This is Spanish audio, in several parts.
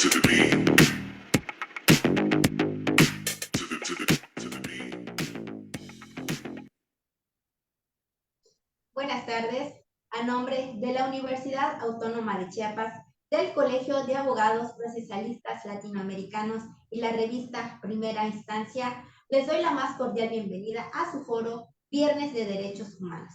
Buenas tardes. A nombre de la Universidad Autónoma de Chiapas, del Colegio de Abogados Procesalistas Latinoamericanos y la revista Primera Instancia, les doy la más cordial bienvenida a su foro Viernes de Derechos Humanos.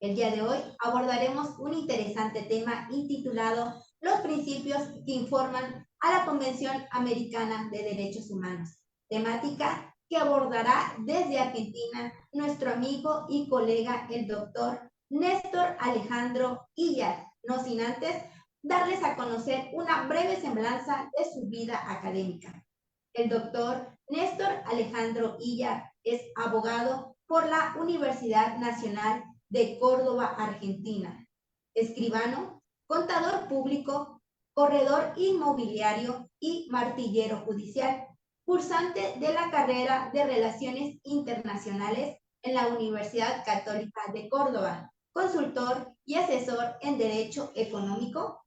El día de hoy abordaremos un interesante tema intitulado Los principios que informan a la Convención Americana de Derechos Humanos, temática que abordará desde Argentina nuestro amigo y colega, el doctor Néstor Alejandro Illar, no sin antes darles a conocer una breve semblanza de su vida académica. El doctor Néstor Alejandro Illar es abogado por la Universidad Nacional de Córdoba, Argentina, escribano, contador público, corredor inmobiliario y martillero judicial, cursante de la carrera de Relaciones Internacionales en la Universidad Católica de Córdoba, consultor y asesor en Derecho Económico,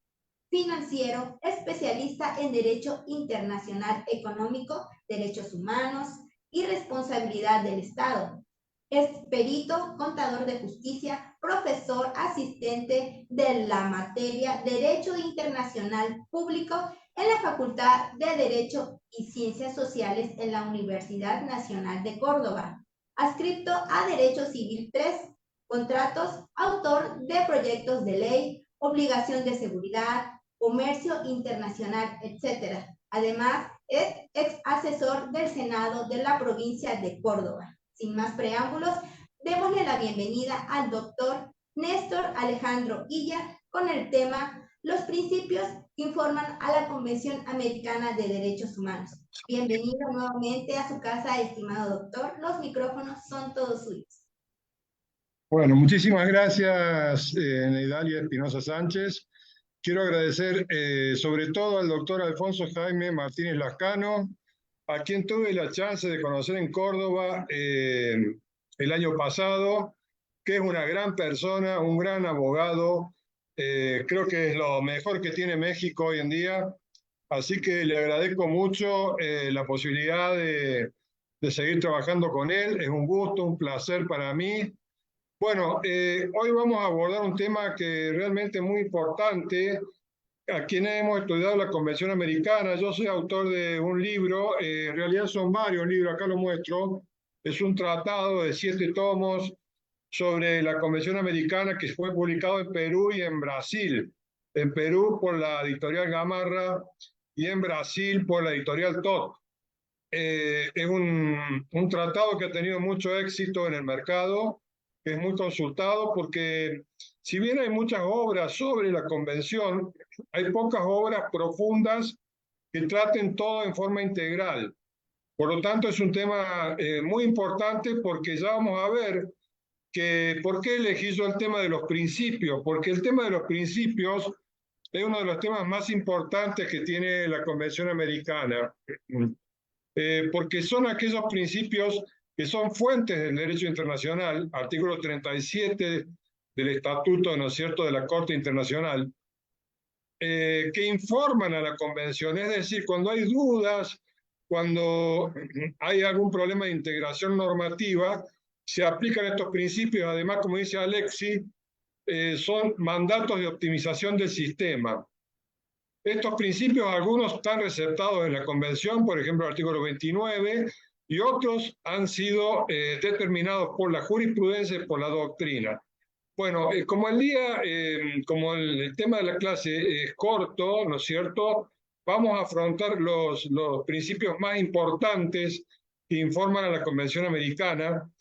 financiero, especialista en Derecho Internacional Económico, Derechos Humanos y Responsabilidad del Estado. Es perito, contador de justicia, profesor asistente de la materia Derecho Internacional Público en la Facultad de Derecho y Ciencias Sociales en la Universidad Nacional de Córdoba. Adscrito a Derecho Civil 3, contratos, autor de proyectos de ley, obligación de seguridad, comercio internacional, etc. Además, es ex asesor del Senado de la provincia de Córdoba. Sin más preámbulos, démosle la bienvenida al doctor Néstor Alejandro Illar con el tema Los principios que informan a la Convención Americana de Derechos Humanos. Bienvenido nuevamente a su casa, estimado doctor. Los micrófonos son todos suyos. Bueno, muchísimas gracias, Neidalia Espinosa Sánchez. Quiero agradecer sobre todo al doctor Alfonso Jaime Martínez Lascano, a quien tuve la chance de conocer en Córdoba el año pasado, que es una gran persona, un gran abogado. Creo que es lo mejor que tiene México hoy en día. Así que le agradezco mucho la posibilidad de seguir trabajando con él. Es un gusto, un placer para mí. Bueno, hoy vamos a abordar un tema que realmente es muy importante. A quienes hemos estudiado la Convención Americana, yo soy autor de un libro, en realidad son varios libros, acá lo muestro, es un tratado de 7 tomos sobre la Convención Americana que fue publicado en Perú y en Brasil. En Perú por la editorial Gamarra y en Brasil por la editorial Todt. Es un tratado que ha tenido mucho éxito en el mercado, que es muy consultado porque si bien hay muchas obras sobre la convención, hay pocas obras profundas que traten todo en forma integral. Por lo tanto, es un tema muy importante porque ya vamos a ver que por qué elegí yo el tema de los principios, porque el tema de los principios es uno de los temas más importantes que tiene la Convención Americana. Porque son aquellos principios que son fuentes del derecho internacional, artículo 37 del Estatuto, ¿no es cierto?, de la Corte Internacional, que informan a la Convención. Es decir, cuando hay dudas, cuando hay algún problema de integración normativa, se aplican estos principios. Además, como dice Alexis, son mandatos de optimización del sistema. Estos principios, algunos están receptados en la Convención, por ejemplo, el artículo 29, y otros han sido determinados por la jurisprudencia y por la doctrina. Bueno, como como el tema de la clase es corto, ¿no es cierto?, vamos a afrontar los principios más importantes que informan a la Convención Americana,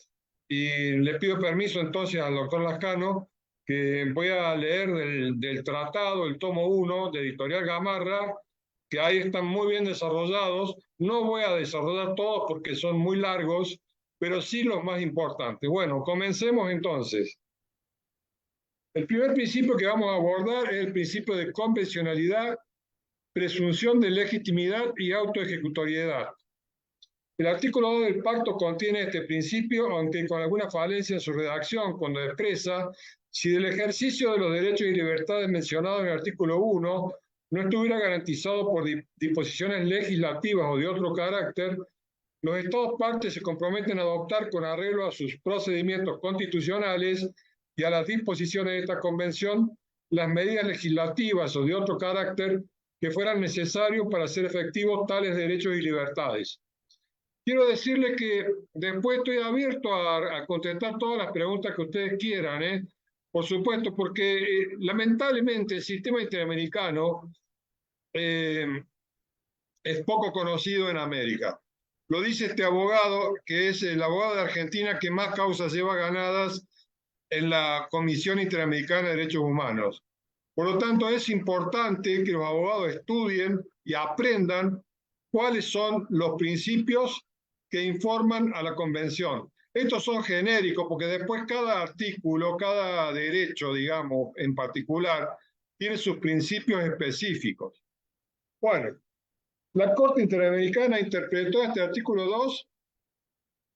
y le pido permiso entonces al doctor Lascano que voy a leer del tratado, el tomo 1 de Editorial Gamarra, que ahí están muy bien desarrollados. No voy a desarrollar todos porque son muy largos, pero sí los más importantes. Bueno, comencemos entonces. El primer principio que vamos a abordar es el principio de convencionalidad, presunción de legitimidad y autoejecutoriedad. El artículo 2 del pacto contiene este principio, aunque con alguna falencia en su redacción, cuando expresa: si del ejercicio de los derechos y libertades mencionados en el artículo 1 no estuviera garantizado por disposiciones legislativas o de otro carácter, los Estados partes se comprometen a adoptar con arreglo a sus procedimientos constitucionales y a las disposiciones de esta Convención las medidas legislativas o de otro carácter que fueran necesarios para hacer efectivos tales derechos y libertades. Quiero decirles que después estoy abierto a contestar todas las preguntas que ustedes quieran, por supuesto, porque lamentablemente el sistema interamericano es poco conocido en América. Lo dice este abogado, que es el abogado de Argentina que más causas lleva ganadas en la Comisión Interamericana de Derechos Humanos. Por lo tanto, es importante que los abogados estudien y aprendan cuáles son los principios que informan a la Convención. Estos son genéricos porque después cada artículo, cada derecho, digamos, en particular, tiene sus principios específicos. Bueno, la Corte Interamericana interpretó este artículo 2.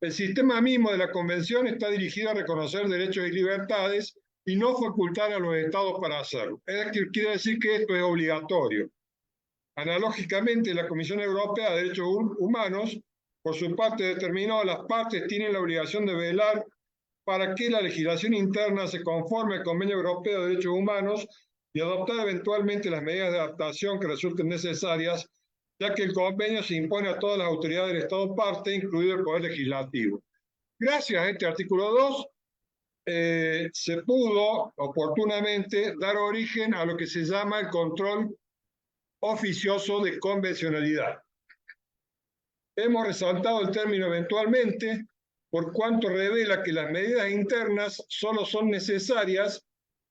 El sistema mismo de la Convención está dirigido a reconocer derechos y libertades y no facultar a los Estados para hacerlo. Quiere decir que esto es obligatorio. Analógicamente, la Comisión Europea de Derechos Humanos, por su parte, determinó que las partes tienen la obligación de velar para que la legislación interna se conforme al Convenio Europeo de Derechos Humanos y adoptar eventualmente las medidas de adaptación que resulten necesarias, ya que el convenio se impone a todas las autoridades del Estado parte, incluido el Poder Legislativo. Gracias a este artículo 2, se pudo oportunamente dar origen a lo que se llama el control oficioso de convencionalidad. Hemos resaltado el término eventualmente, por cuanto revela que las medidas internas solo son necesarias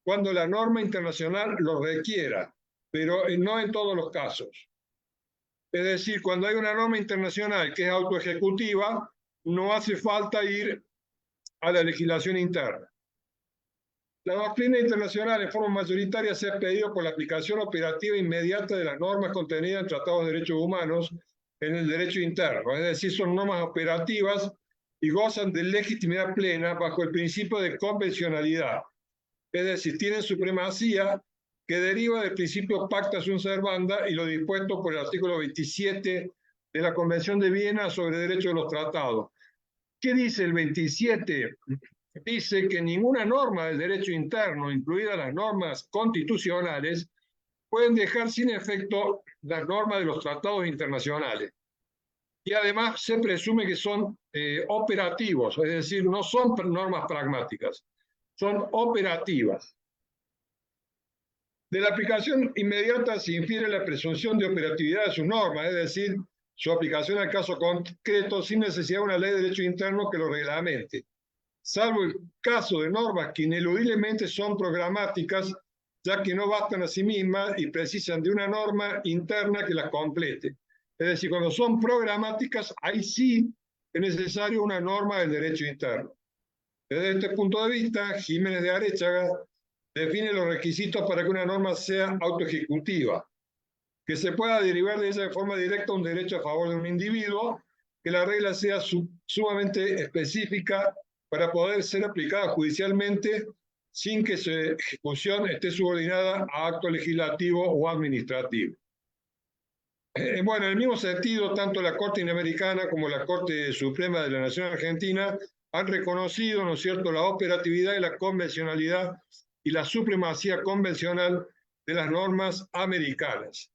cuando la norma internacional lo requiera, pero no en todos los casos. Es decir, cuando hay una norma internacional que es autoejecutiva, no hace falta ir a la legislación interna. La doctrina internacional en forma mayoritaria se ha pedido por la aplicación operativa inmediata de las normas contenidas en tratados de derechos humanos en el derecho interno, es decir, son normas operativas y gozan de legitimidad plena bajo el principio de convencionalidad, es decir, tienen supremacía que deriva del principio pacta sunt servanda y lo dispuesto por el artículo 27 de la Convención de Viena sobre Derechos de los Tratados. ¿Qué dice el 27? Dice que ninguna norma del derecho interno, incluidas las normas constitucionales, pueden dejar sin efecto las normas de los tratados internacionales. Y además se presume que son operativos, es decir, no son normas pragmáticas, son operativas. De la aplicación inmediata se infiere la presunción de operatividad de sus normas, es decir, su aplicación al caso concreto sin necesidad de una ley de derecho interno que lo reglamente, salvo el caso de normas que ineludiblemente son programáticas, ya que no bastan a sí mismas y precisan de una norma interna que las complete. Es decir, cuando son programáticas, ahí sí es necesario una norma del derecho interno. Desde este punto de vista, Jiménez de Aréchaga define los requisitos para que una norma sea autoejecutiva, que se pueda derivar de ella de forma directa un derecho a favor de un individuo, que la regla sea sumamente específica para poder ser aplicada judicialmente sin que su ejecución esté subordinada a acto legislativo o administrativo. Bueno, en el mismo sentido, tanto la Corte Interamericana como la Corte Suprema de la Nación Argentina han reconocido, ¿no es cierto?, la operatividad y la convencionalidad y la supremacía convencional de las normas americanas.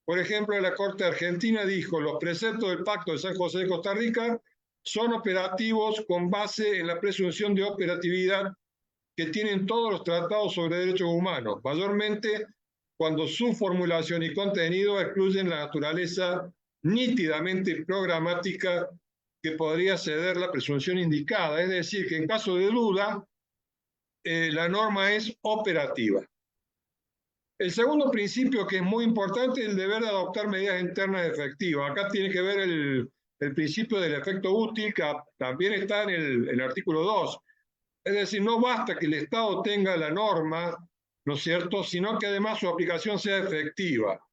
Por ejemplo, la Corte Argentina dijo: los preceptos del Pacto de San José de Costa Rica son operativos con base en la presunción de operatividad que tienen todos los tratados sobre derechos humanos, mayormente cuando su formulación y contenido excluyen la naturaleza nítidamente programática que podría ceder la presunción indicada, es decir, que en caso de duda, la norma es operativa. El segundo principio, que es muy importante, es el deber de adoptar medidas internas efectivas. Acá tiene que ver el principio del efecto útil, que también está en el artículo 2. Es decir, no basta que el Estado tenga la norma, ¿no es cierto?, sino que además su aplicación sea efectiva.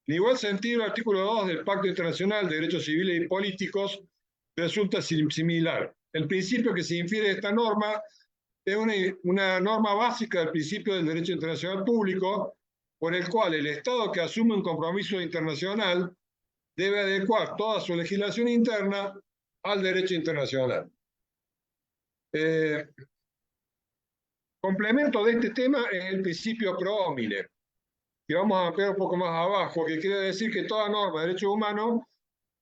En igual sentido, el artículo 2 del Pacto Internacional de Derechos Civiles y Políticos resulta similar. El principio que se infiere de esta norma es una norma básica del principio del derecho internacional público, por el cual el Estado que asume un compromiso internacional debe adecuar toda su legislación interna al derecho internacional. Complemento de este tema es el principio pro homine, que vamos a ampliar un poco más abajo, que quiere decir que toda norma de derechos humanos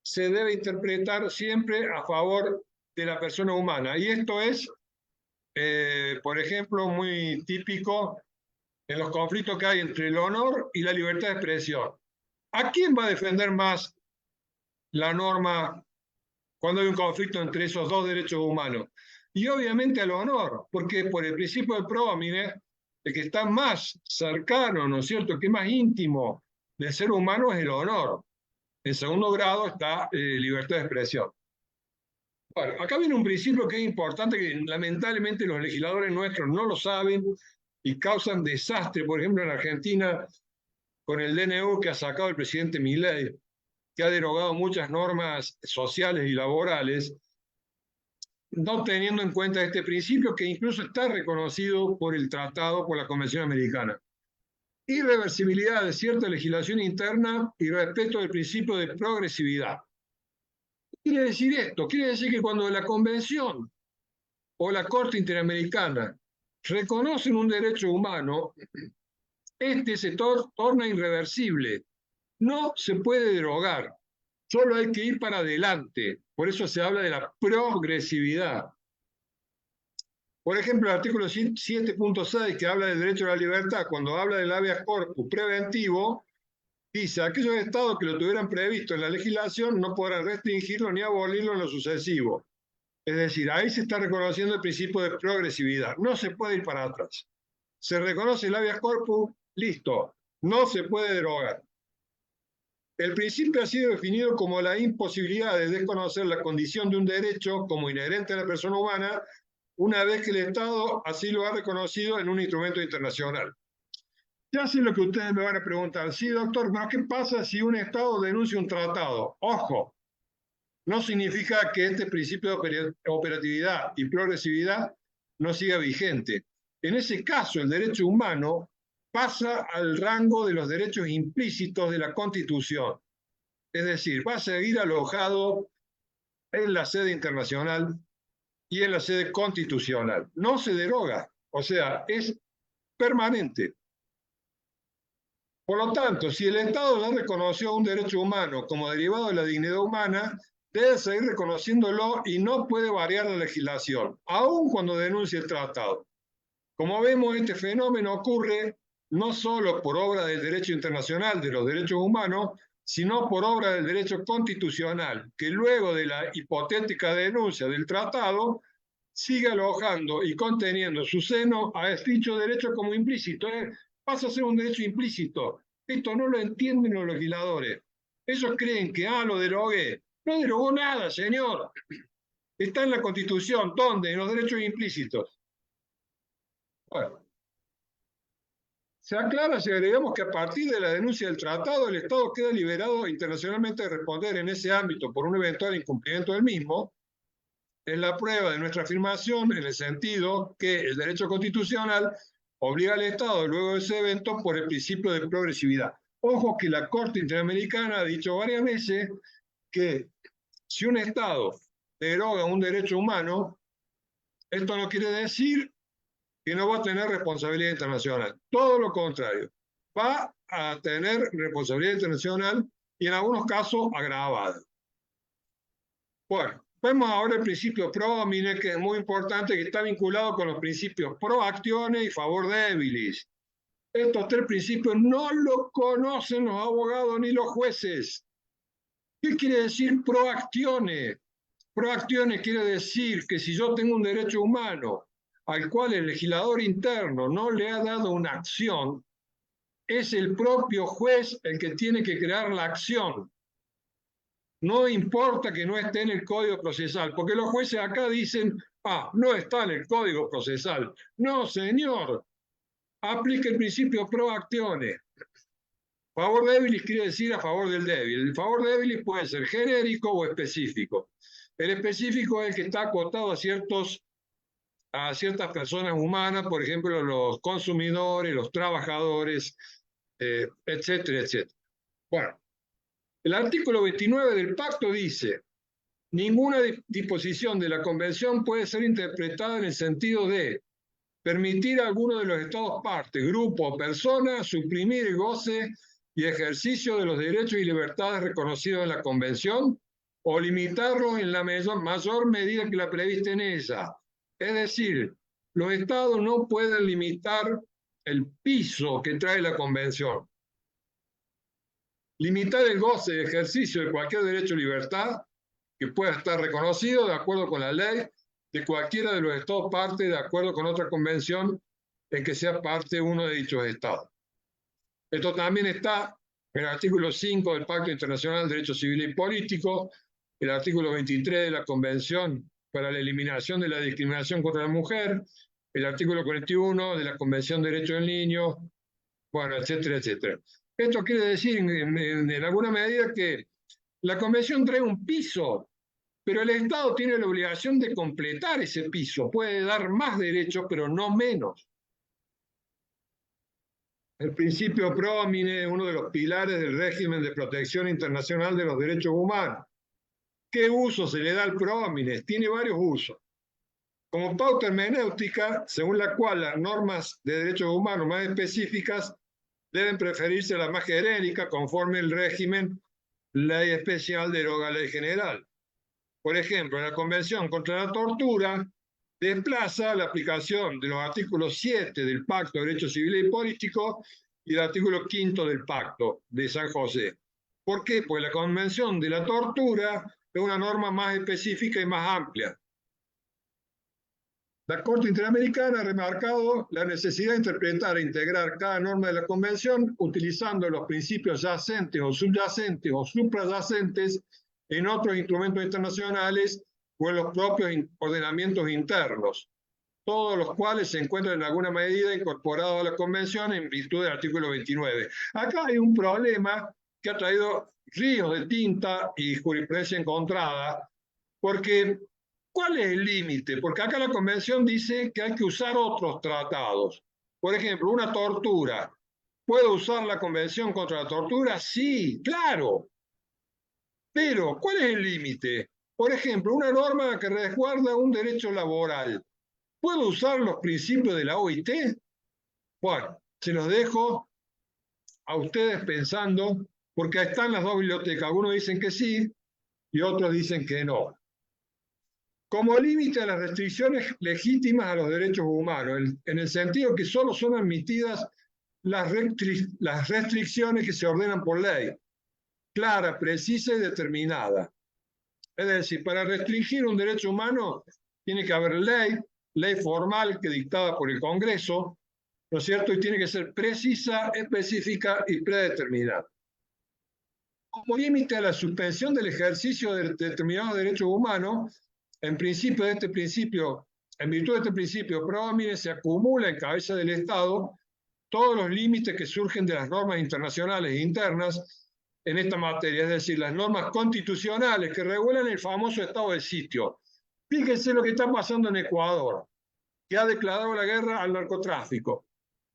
se debe interpretar siempre a favor de la persona humana. Y esto es, por ejemplo, muy típico en los conflictos que hay entre el honor y la libertad de expresión. ¿A quién va a defender más la norma cuando hay un conflicto entre esos dos derechos humanos? Y obviamente al honor, porque por el principio del pro homine, el que está más cercano, ¿no es cierto?, que es más íntimo del ser humano es el honor. En segundo grado está libertad de expresión. Bueno, acá viene un principio que es importante, que lamentablemente los legisladores nuestros no lo saben y causan desastre. Por ejemplo, en Argentina, con el DNU que ha sacado el presidente Milei, que ha derogado muchas normas sociales y laborales, no teniendo en cuenta este principio que incluso está reconocido por el tratado, por la Convención Americana. Irreversibilidad de cierta legislación interna y respeto del principio de progresividad. ¿Qué quiere decir esto? Quiere decir que cuando la Convención o la Corte Interamericana reconocen un derecho humano, este se torna irreversible. No se puede derogar, solo hay que ir para adelante. Por eso se habla de la progresividad. Por ejemplo, el artículo 7.6, que habla del derecho a la libertad, cuando habla del habeas corpus preventivo, dice, aquellos estados que lo tuvieran previsto en la legislación no podrán restringirlo ni abolirlo en lo sucesivo. Es decir, ahí se está reconociendo el principio de progresividad. No se puede ir para atrás. Se reconoce el habeas corpus, listo. No se puede derogar. El principio ha sido definido como la imposibilidad de desconocer la condición de un derecho como inherente a la persona humana una vez que el Estado así lo ha reconocido en un instrumento internacional. Ya sé lo que ustedes me van a preguntar. Sí, doctor, pero ¿qué pasa si un Estado denuncia un tratado? Ojo, no significa que este principio de operatividad y progresividad no siga vigente. En ese caso, el derecho humano pasa al rango de los derechos implícitos de la Constitución. Es decir, va a seguir alojado en la sede internacional y en la sede constitucional. No se deroga, o sea, es permanente. Por lo tanto, si el Estado ya reconoció un derecho humano como derivado de la dignidad humana, debe seguir reconociéndolo y no puede variar la legislación, aun cuando denuncie el tratado. Como vemos, este fenómeno ocurre no solo por obra del derecho internacional de los derechos humanos, sino por obra del derecho constitucional, que luego de la hipotética denuncia del tratado, sigue alojando y conteniendo en su seno a dicho derecho como implícito. Pasa a ser un derecho implícito. Esto no lo entienden los legisladores. Ellos creen que, lo derogué. No derogó nada, señor. Está en la Constitución. ¿Dónde? En los derechos implícitos. Bueno. Se aclara si agregamos que a partir de la denuncia del tratado, el Estado queda liberado internacionalmente de responder en ese ámbito por un eventual incumplimiento del mismo. Es la prueba de nuestra afirmación en el sentido que el derecho constitucional obliga al Estado luego de ese evento por el principio de progresividad. Ojo que la Corte Interamericana ha dicho varias veces que si un Estado deroga un derecho humano, esto no quiere decir que no va a tener responsabilidad internacional. Todo lo contrario, va a tener responsabilidad internacional y en algunos casos agravada. Bueno, vemos ahora el principio pro homine, que es muy importante, que está vinculado con los principios pro actione y favor debilis. Estos tres principios no los conocen los abogados ni los jueces. ¿Qué quiere decir pro actione? Pro actione quiere decir que si yo tengo un derecho humano al cual el legislador interno no le ha dado una acción, es el propio juez el que tiene que crear la acción. No importa que no esté en el Código Procesal, porque los jueces acá dicen, no está en el Código Procesal. No, señor, aplica el principio pro actione. Favor debilis quiere decir a favor del débil. El favor debilis puede ser genérico o específico. El específico es el que está acotado a ciertas personas humanas, por ejemplo, los consumidores, los trabajadores, etcétera, etcétera. Bueno, el artículo 29 del pacto dice: ninguna disposición de la Convención puede ser interpretada en el sentido de permitir a alguno de los Estados partes, grupo o persona suprimir el goce y ejercicio de los derechos y libertades reconocidos en la Convención o limitarlos en la mayor medida que la prevista en ella. Es decir, los Estados no pueden limitar el piso que trae la Convención. Limitar el goce y ejercicio de cualquier derecho o libertad que pueda estar reconocido de acuerdo con la ley de cualquiera de los Estados partes, de acuerdo con otra convención en que sea parte uno de dichos Estados. Esto también está en el artículo 5 del Pacto Internacional de Derechos Civiles y Políticos, el artículo 23 de la Convención para la Eliminación de la Discriminación contra la Mujer, el artículo 41 de la Convención de Derechos del Niño, bueno, etcétera, etcétera. Esto quiere decir, en alguna medida, que la Convención trae un piso, pero el Estado tiene la obligación de completar ese piso. Puede dar más derechos, pero no menos. El principio pro homine es uno de los pilares del régimen de protección internacional de los derechos humanos. ¿Qué uso se le da al pro homine? Tiene varios usos. Como pauta hermenéutica, según la cual las normas de derechos humanos más específicas deben preferirse a las más genéricas conforme el régimen ley especial deroga la ley general. Por ejemplo, la Convención contra la Tortura desplaza la aplicación de los artículos 7 del Pacto de Derechos Civiles y Políticos y el artículo 5 del Pacto de San José. ¿Por qué? Porque la Convención de la Tortura es una norma más específica y más amplia. La Corte Interamericana ha remarcado la necesidad de interpretar e integrar cada norma de la Convención utilizando los principios yacentes o subyacentes o suprayacentes en otros instrumentos internacionales o en los propios ordenamientos internos, todos los cuales se encuentran en alguna medida incorporados a la Convención en virtud del artículo 29. Acá hay un problema que ha traído ríos de tinta y jurisprudencia encontrada, porque ¿cuál es el límite? Porque acá la Convención dice que hay que usar otros tratados. Por ejemplo, una tortura. ¿Puedo usar la Convención contra la tortura? Sí, claro. Pero, ¿cuál es el límite? Por ejemplo, una norma que resguarda un derecho laboral. ¿Puedo usar los principios de la OIT? Bueno, se los dejo a ustedes pensando, porque ahí están las dos bibliotecas. Algunos dicen que sí y otros dicen que no. Como límite a las restricciones legítimas a los derechos humanos, en el sentido que solo son admitidas las restricciones que se ordenan por ley, clara, precisa y determinada. Es decir, para restringir un derecho humano tiene que haber ley formal que dictada por el Congreso, ¿no es cierto? Y tiene que ser precisa, específica y predeterminada. Como límite a la suspensión del ejercicio de determinados derechos humanos, en virtud de este principio pro homine se acumula en cabeza del Estado todos los límites que surgen de las normas internacionales e internas en esta materia, es decir, las normas constitucionales que regulan el famoso estado de sitio. Fíjense lo que está pasando en Ecuador, que ha declarado la guerra al narcotráfico.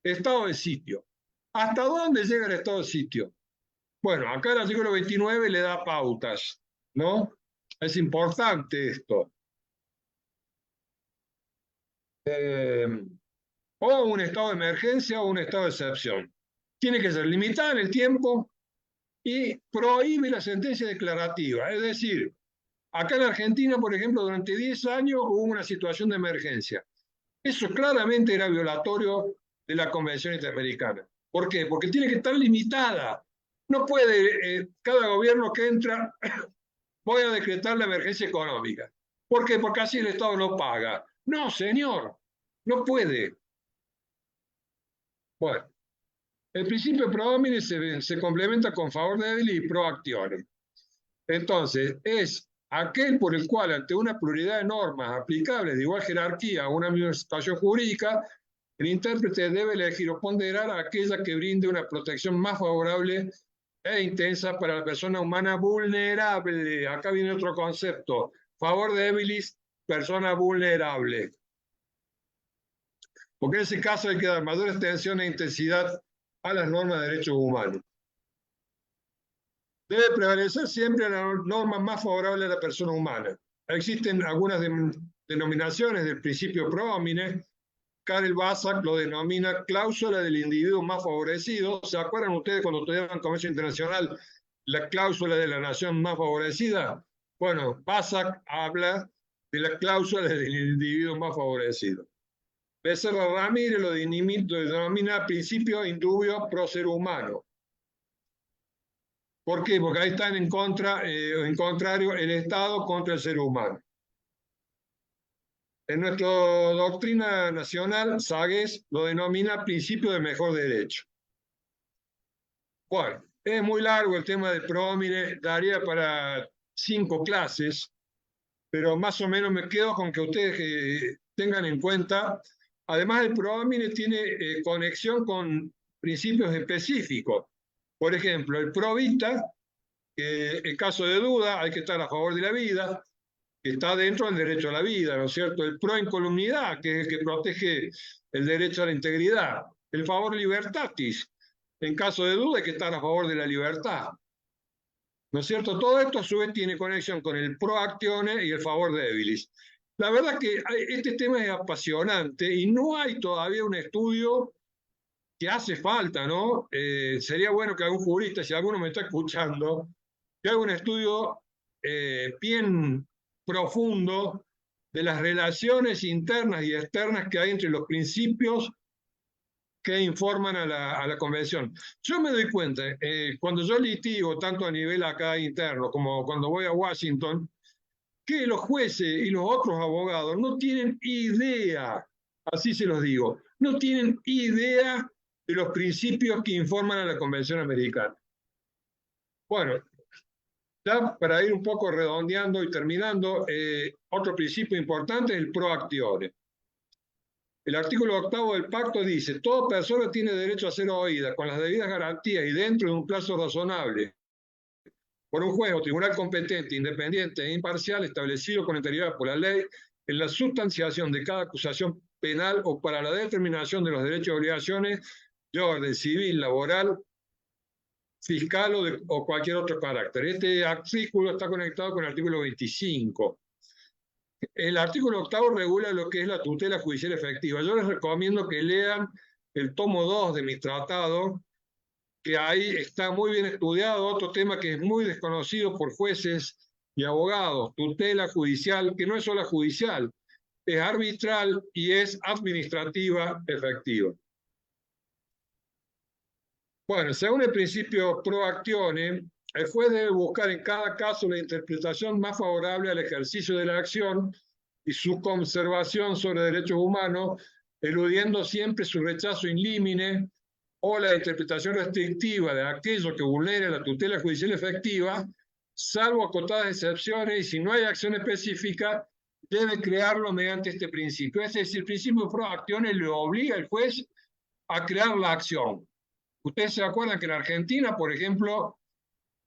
Estado de sitio. ¿Hasta dónde llega el estado de sitio? Bueno, acá el artículo 29 le da pautas, ¿no? Es importante esto. O un estado de emergencia o un estado de excepción. Tiene que ser limitada en el tiempo y prohíbe la sentencia declarativa. Es decir, acá en Argentina, por ejemplo, durante 10 años hubo una situación de emergencia. Eso claramente era violatorio de la Convención Interamericana. ¿Por qué? Porque tiene que estar limitada. No puede cada gobierno que entra, voy a decretar la emergencia económica. ¿Por qué? Porque así el Estado no paga. No, señor, no puede. Bueno, el principio pro homine se complementa con favor débil y pro actione. Entonces, es aquel por el cual, ante una pluralidad de normas aplicables de igual jerarquía a una misma situación jurídica, el intérprete debe elegir o ponderar a aquella que brinde una protección más favorable e intensa para la persona humana vulnerable. Acá viene otro concepto. Favor debilis, persona vulnerable. Porque en ese caso hay que dar mayor extensión e intensidad a las normas de derechos humanos. Debe prevalecer siempre la norma más favorable a la persona humana. Existen algunas denominaciones del principio pro homine. Karel Basak lo denomina cláusula del individuo más favorecido. ¿Se acuerdan ustedes cuando estudiaban comercio internacional la cláusula de la nación más favorecida? Bueno, Basak habla de la cláusula del individuo más favorecido. Becerra Ramírez lo denomina principio indubio pro ser humano. ¿Por qué? Porque ahí están en contra, en contrario, el Estado contra el ser humano. En nuestra doctrina nacional, Sagues lo denomina principio de mejor derecho. Bueno, es muy largo el tema del pro homine, daría para 5 clases, pero más o menos me quedo con que ustedes tengan en cuenta, además el pro homine tiene conexión con principios específicos. Por ejemplo, el pro vita, que en caso de duda hay que estar a favor de la vida, que está dentro del derecho a la vida, ¿no es cierto? El pro incolumnidad, que es el que protege el derecho a la integridad. El favor libertatis, en caso de duda hay que estar a favor de la libertad. ¿No es cierto? Todo esto a su vez tiene conexión con el pro actione y el favor debilis. La verdad que este tema es apasionante y no hay todavía un estudio que hace falta, ¿no? Sería bueno que algún jurista, si alguno me está escuchando, que haga un estudio bien profundo de las relaciones internas y externas que hay entre los principios que informan a la convención. Yo me doy cuenta, cuando yo litigo, tanto a nivel acá interno como cuando voy a Washington, que los jueces y los otros abogados no tienen idea, así se los digo, no tienen idea de los principios que informan a la Convención Americana. Bueno, ya para ir un poco redondeando y terminando, otro principio importante es el pro actione. El artículo 8 del pacto dice: toda persona tiene derecho a ser oída con las debidas garantías y dentro de un plazo razonable por un juez o tribunal competente, independiente e imparcial establecido con anterioridad por la ley en la sustanciación de cada acusación penal o para la determinación de los derechos y obligaciones de orden civil, laboral, fiscal o cualquier otro carácter. Este artículo está conectado con el artículo 25. El artículo 8 regula lo que es la tutela judicial efectiva. Yo les recomiendo que lean el tomo 2 de mi tratado, que ahí está muy bien estudiado. Otro tema que es muy desconocido por jueces y abogados: tutela judicial, que no es solo judicial, es arbitral y es administrativa efectiva. Bueno, según el principio pro actione, el juez debe buscar en cada caso la interpretación más favorable al ejercicio de la acción y su conservación sobre derechos humanos, eludiendo siempre su rechazo in limine o la interpretación restrictiva de aquello que vulnere la tutela judicial efectiva, salvo acotadas excepciones, y si no hay acción específica, debe crearlo mediante este principio. Es decir, el principio pro actione le obliga al juez a crear la acción. Ustedes se acuerdan que en Argentina, por ejemplo,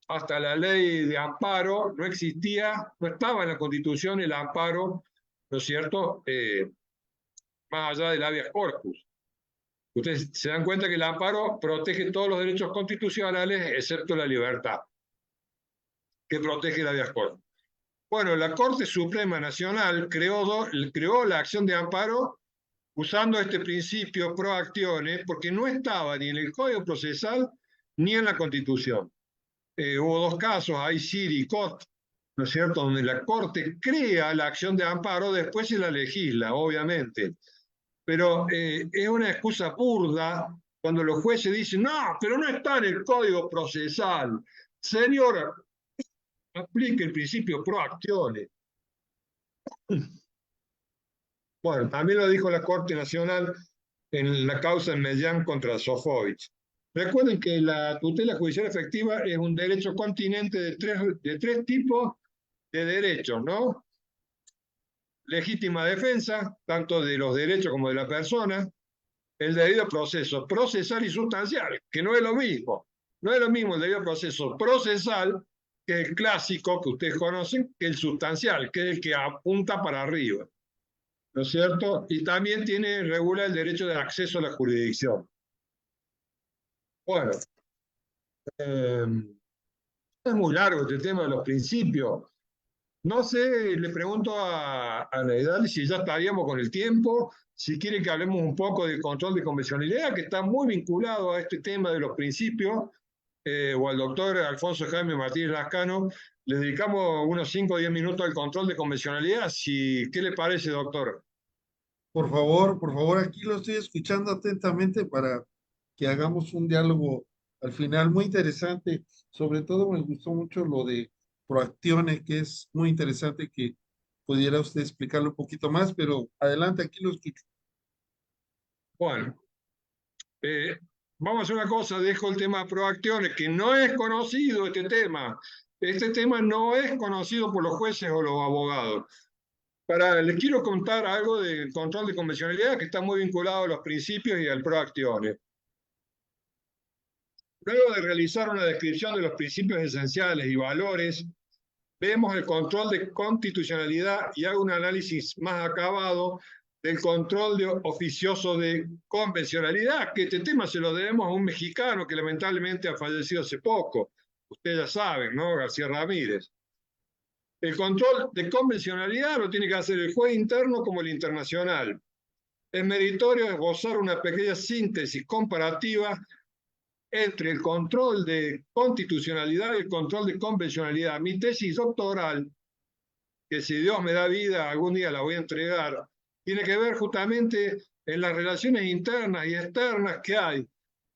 hasta la ley de amparo no existía, no estaba en la Constitución el amparo, ¿no es cierto?, más allá del habeas corpus. Ustedes se dan cuenta que el amparo protege todos los derechos constitucionales, excepto la libertad, que protege el habeas corpus. Bueno, la Corte Suprema Nacional creó la acción de amparo usando este principio pro actione, porque no estaba ni en el Código Procesal ni en la Constitución. Hubo 2 casos, Aysir y Cot, ¿no es cierto?, donde la Corte crea la acción de amparo, después se la legisla, obviamente. Pero es una excusa burda cuando los jueces dicen: no, pero no está en el Código Procesal. Señora, aplique el principio pro actione. Bueno, también lo dijo la Corte Nacional en la causa en Mellán contra Sofovich. Recuerden que la tutela judicial efectiva es un derecho continente de tres tipos de derechos, ¿no? Legítima defensa, tanto de los derechos como de la persona; el debido proceso procesal y sustancial, que no es lo mismo. No es lo mismo el debido proceso procesal, que el clásico que ustedes conocen, que el sustancial, que es el que apunta para arriba, ¿no es cierto? Y también regula el derecho de acceso a la jurisdicción. Bueno, eh, es muy largo este tema de los principios. No sé, le pregunto a Neidal si ya estaríamos con el tiempo, si quiere que hablemos un poco del control de convencionalidad, que está muy vinculado a este tema de los principios, o al doctor Alfonso Jaime Martínez Lascano. Le dedicamos unos 5 o 10 minutos al control de convencionalidad. Si, ¿qué le parece, doctor? Por favor, aquí lo estoy escuchando atentamente para que hagamos un diálogo al final muy interesante. Sobre todo me gustó mucho lo de proacciones, que es muy interesante que pudiera usted explicarlo un poquito más, pero adelante, aquí lo escucho. Bueno, eh, vamos a hacer una cosa, dejo el tema de proacciones, que no es conocido este tema. Este tema no es conocido por los jueces o los abogados. Les quiero contar algo del control de convencionalidad que está muy vinculado a los principios y al proacciones. Luego de realizar una descripción de los principios esenciales y valores, vemos el control de constitucionalidad y hago un análisis más acabado del control oficioso de convencionalidad, que este tema se lo debemos a un mexicano que lamentablemente ha fallecido hace poco. Ustedes ya saben, ¿no? García Ramírez. El control de convencionalidad lo tiene que hacer el juez interno como el internacional. Es meritorio esbozar una pequeña síntesis comparativa entre el control de constitucionalidad y el control de convencionalidad. Mi tesis doctoral, que si Dios me da vida, algún día la voy a entregar, tiene que ver justamente en las relaciones internas y externas que hay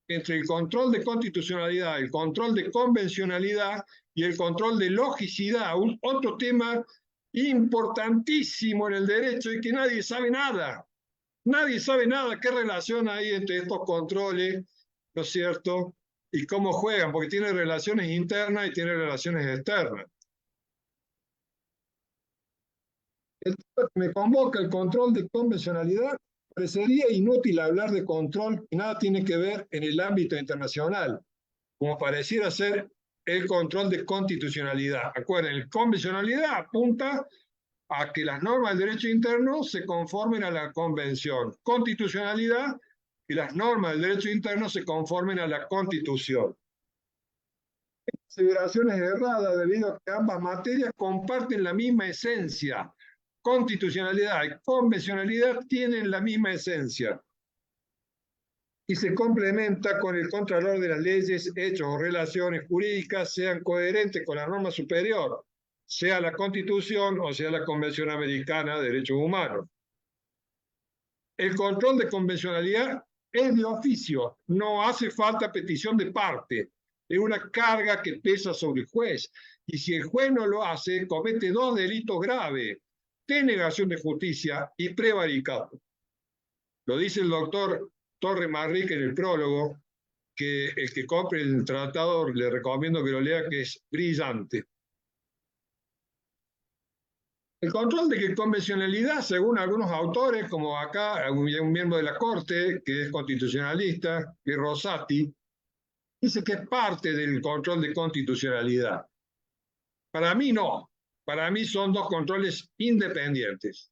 entre el control de constitucionalidad, el control de convencionalidad y el control de logicidad, otro tema importantísimo en el derecho y que nadie sabe nada. Nadie sabe nada qué relación hay entre estos controles, ¿no es cierto? Y cómo juegan, porque tiene relaciones internas y tiene relaciones externas. El tema que me convoca, el control de convencionalidad, parecería inútil hablar de control que nada tiene que ver en el ámbito internacional, como pareciera ser el control de constitucionalidad. Acuérdense, el convencionalidad apunta a que las normas del derecho interno se conformen a la convención. Constitucionalidad, que las normas del derecho interno se conformen a la constitución. Consideraciones erradas debido a que ambas materias comparten la misma esencia. Constitucionalidad y convencionalidad tienen la misma esencia y se complementa con el contralor de las leyes, hechos o relaciones jurídicas sean coherentes con la norma superior, sea la Constitución o sea la Convención Americana de Derechos Humanos. El control de convencionalidad es de oficio, no hace falta petición de parte, es una carga que pesa sobre el juez, y si el juez no lo hace, comete dos delitos graves: denegación de justicia y prevaricato. Lo dice el doctor Torres Manrique en el prólogo, que el que compre el tratado le recomiendo que lo lea, que es brillante. El control de convencionalidad, según algunos autores, como acá un miembro de la Corte, que es constitucionalista, que es Rosati, dice que es parte del control de constitucionalidad. Para mí no, para mí son dos controles independientes.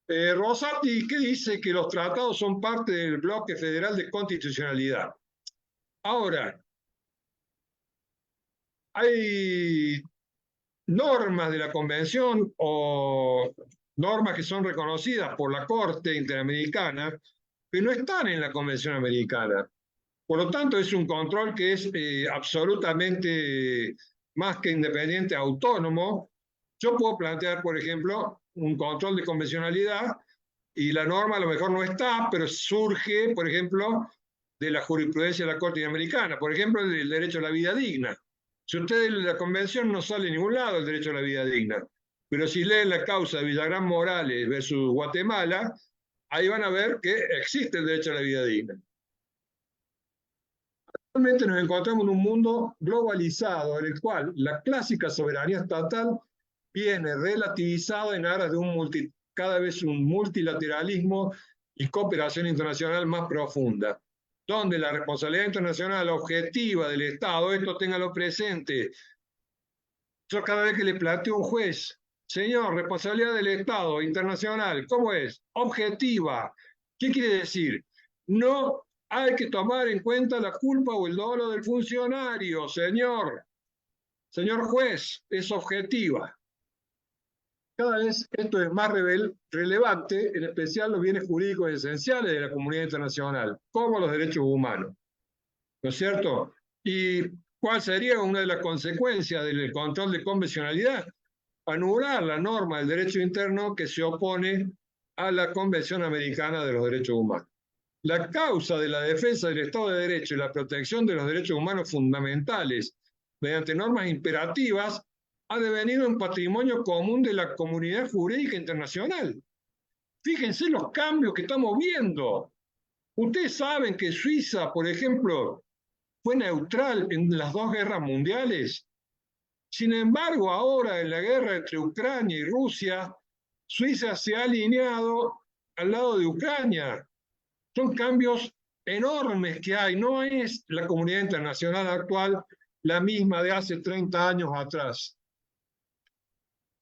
Rosati, ¿qué dice? Que los tratados son parte del bloque federal de constitucionalidad. Ahora, hay normas de la Convención o normas que son reconocidas por la Corte Interamericana, que no están en la Convención Americana. Por lo tanto, es un control que es absolutamente más que independiente, autónomo. Yo puedo plantear, por ejemplo, un control de convencionalidad y la norma a lo mejor no está, pero surge, por ejemplo, de la jurisprudencia de la Corte Interamericana. Por ejemplo, el derecho a la vida digna. Si ustedes leen la convención, no sale en ningún lado el derecho a la vida digna. Pero si leen la causa de Villagrán Morales versus Guatemala, ahí van a ver que existe el derecho a la vida digna. Actualmente nos encontramos en un mundo globalizado en el cual la clásica soberanía estatal viene relativizada en aras de cada vez un multilateralismo y cooperación internacional más profunda, donde la responsabilidad internacional objetiva del Estado, esto téngalo presente. Yo cada vez que le planteo a un juez, señor, responsabilidad del Estado internacional, ¿cómo es? Objetiva. ¿Qué quiere decir? No Hay que tomar en cuenta la culpa o el dolo del funcionario, señor. Señor juez, es objetiva. Cada vez esto es más relevante, en especial los bienes jurídicos esenciales de la comunidad internacional, como los derechos humanos. ¿No es cierto? ¿Y cuál sería una de las consecuencias del control de convencionalidad? Anular la norma del derecho interno que se opone a la Convención Americana de los Derechos Humanos. La causa de la defensa del Estado de Derecho y la protección de los derechos humanos fundamentales mediante normas imperativas ha devenido un patrimonio común de la comunidad jurídica internacional. Fíjense los cambios que estamos viendo. Ustedes saben que Suiza, por ejemplo, fue neutral en las dos guerras mundiales. Sin embargo, ahora en la guerra entre Ucrania y Rusia, Suiza se ha alineado al lado de Ucrania. Son cambios enormes que hay. No es la comunidad internacional actual la misma de hace 30 años atrás.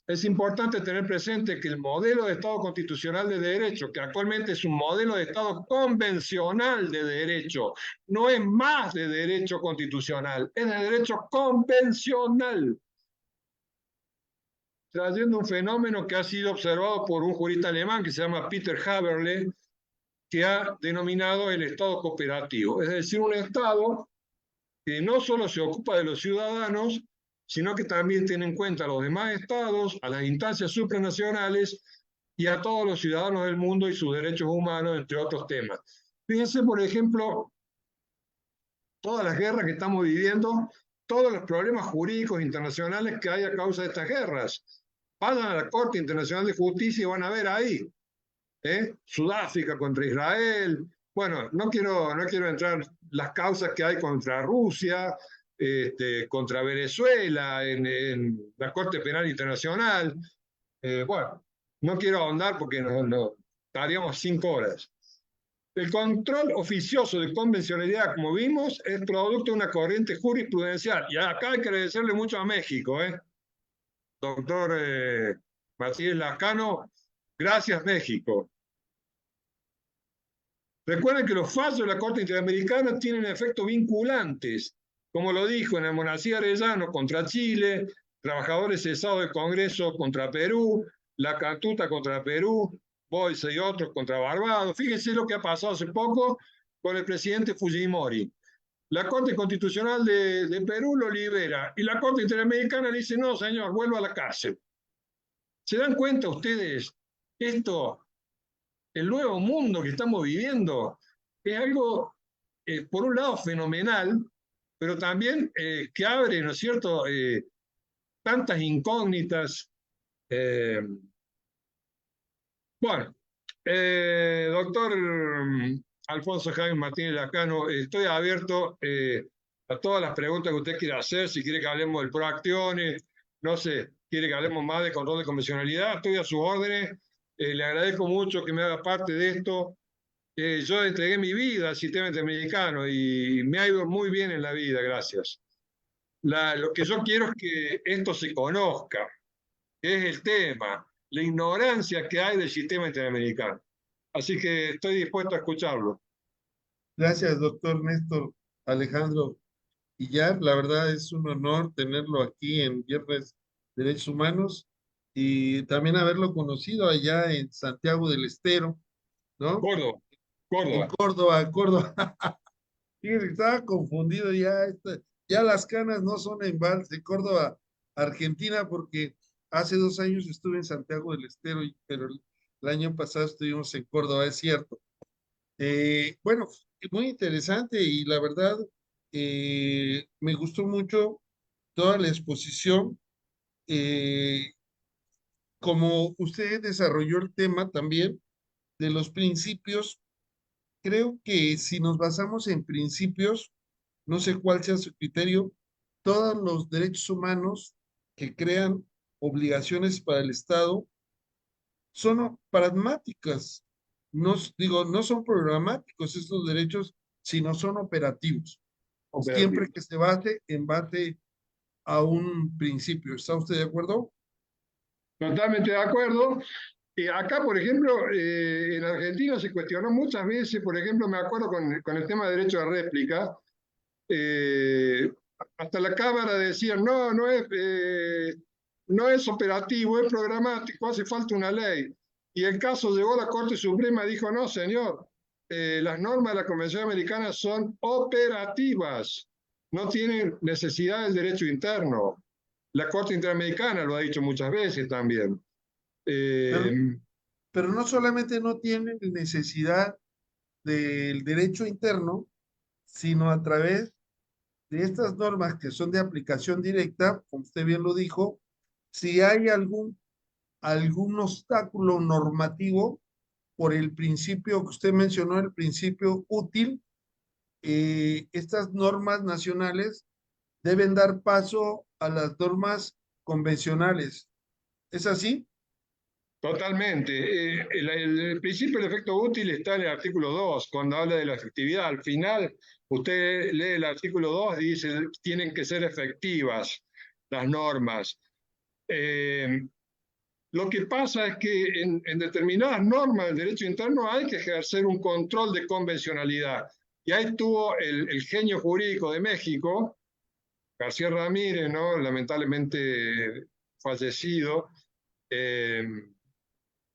Es importante tener presente que el modelo de Estado constitucional de derecho, que actualmente es un modelo de Estado convencional de derecho, no es más de derecho constitucional, es de derecho convencional, trayendo un fenómeno que ha sido observado por un jurista alemán que se llama Peter Haberle, que ha denominado el Estado cooperativo, es decir, un Estado que no solo se ocupa de los ciudadanos, sino que también tiene en cuenta a los demás estados, a las instancias supranacionales y a todos los ciudadanos del mundo y sus derechos humanos, entre otros temas. Fíjense, por ejemplo, todas las guerras que estamos viviendo, todos los problemas jurídicos internacionales que hay a causa de estas guerras. Vayan a la Corte Internacional de Justicia y van a ver ahí, Sudáfrica contra Israel. Bueno, no quiero entrar en las causas que hay contra Rusia, contra Venezuela, en la Corte Penal Internacional. Bueno, no quiero ahondar porque estaríamos 5 horas. El control oficioso de convencionalidad, como vimos, es producto de una corriente jurisprudencial. Y acá hay que agradecerle mucho a México, doctor Martínez Lascano, gracias México. Recuerden que los fallos de la Corte Interamericana tienen efectos vinculantes, como lo dijo en el Monarcía Arellano contra Chile, trabajadores cesados del Congreso contra Perú, la Cantuta contra Perú, Boyce y otros contra Barbados. Fíjense lo que ha pasado hace poco con el presidente Fujimori. La Corte Constitucional de Perú lo libera y la Corte Interamericana le dice, no, señor, vuelva a la cárcel. ¿Se dan cuenta ustedes? Esto, el nuevo mundo que estamos viviendo, es algo, por un lado, fenomenal, pero también que abre, ¿no es cierto?, tantas incógnitas. Bueno, doctor Alfonso Jaime Martínez Lascano, estoy abierto a todas las preguntas que usted quiera hacer, si quiere que hablemos del ProAcciones, no sé, quiere que hablemos más de control de convencionalidad, estoy a sus órdenes, le agradezco mucho que me haga parte de esto. Yo entregué mi vida al sistema interamericano y me ha ido muy bien en la vida, gracias. Lo que yo quiero es que esto se conozca, que es el tema, la ignorancia que hay del sistema interamericano. Así que estoy dispuesto a escucharlo. Gracias, doctor Néstor Alejandro Illar. La verdad es un honor tenerlo aquí en Viernes de Derechos Humanos y también haberlo conocido allá en Santiago del Estero, ¿no? Córdoba, En Córdoba. Córdoba, Córdoba. Fíjate, estaba confundido ya, ya las canas no son en Valse, Córdoba, Argentina, porque hace 2 años estuve en Santiago del Estero, pero el año pasado estuvimos en Córdoba, es cierto. Bueno, muy interesante y la verdad me gustó mucho toda la exposición. eh, Como usted desarrolló el tema también de los principios, creo que si nos basamos en principios, no sé cuál sea su criterio, todos los derechos humanos que crean obligaciones para el Estado son pragmáticas. No, digo, no son programáticos estos derechos, sino son operativos. Siempre Operativo. que se base en base a un principio. ¿Está usted de acuerdo? Totalmente de acuerdo. Acá, por ejemplo, en Argentina se cuestionó muchas veces, por ejemplo, me acuerdo con el tema de derecho a réplica, eh, hasta la Cámara decía, no, no es operativo, es programático, hace falta una ley. Y el caso llegó a la Corte Suprema y dijo, no, señor, las normas de la Convención Americana son operativas, no tienen necesidad del derecho interno. La Corte Interamericana lo ha dicho muchas veces también. Pero, Eh, pero no solamente no tienen necesidad del derecho interno, sino a través de estas normas que son de aplicación directa, como usted bien lo dijo, si hay algún obstáculo normativo por el principio que usted mencionó, el principio útil, estas normas nacionales deben dar paso a las normas convencionales. ¿Es así? Totalmente. El principio del efecto útil está en el artículo 2, cuando habla de la efectividad. Al final, usted lee el artículo 2 y dice, tienen que ser efectivas las normas. Eh, lo que pasa es que en determinadas normas del derecho interno hay que ejercer un control de convencionalidad. Y ahí estuvo el genio jurídico de México, García Ramírez, ¿no? Lamentablemente fallecido, eh,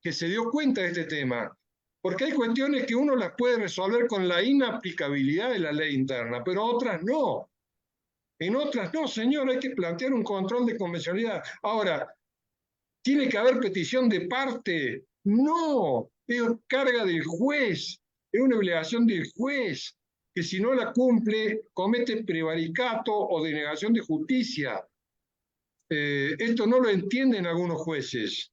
que se dio cuenta de este tema, porque hay cuestiones que uno las puede resolver con la inaplicabilidad de la ley interna, pero otras no. En otras no, señor, hay que plantear un control de convencionalidad. Ahora, ¿tiene que haber petición de parte? No, es carga del juez, es una obligación del juez, que si no la cumple, comete prevaricato o denegación de justicia. Esto no lo entienden algunos jueces.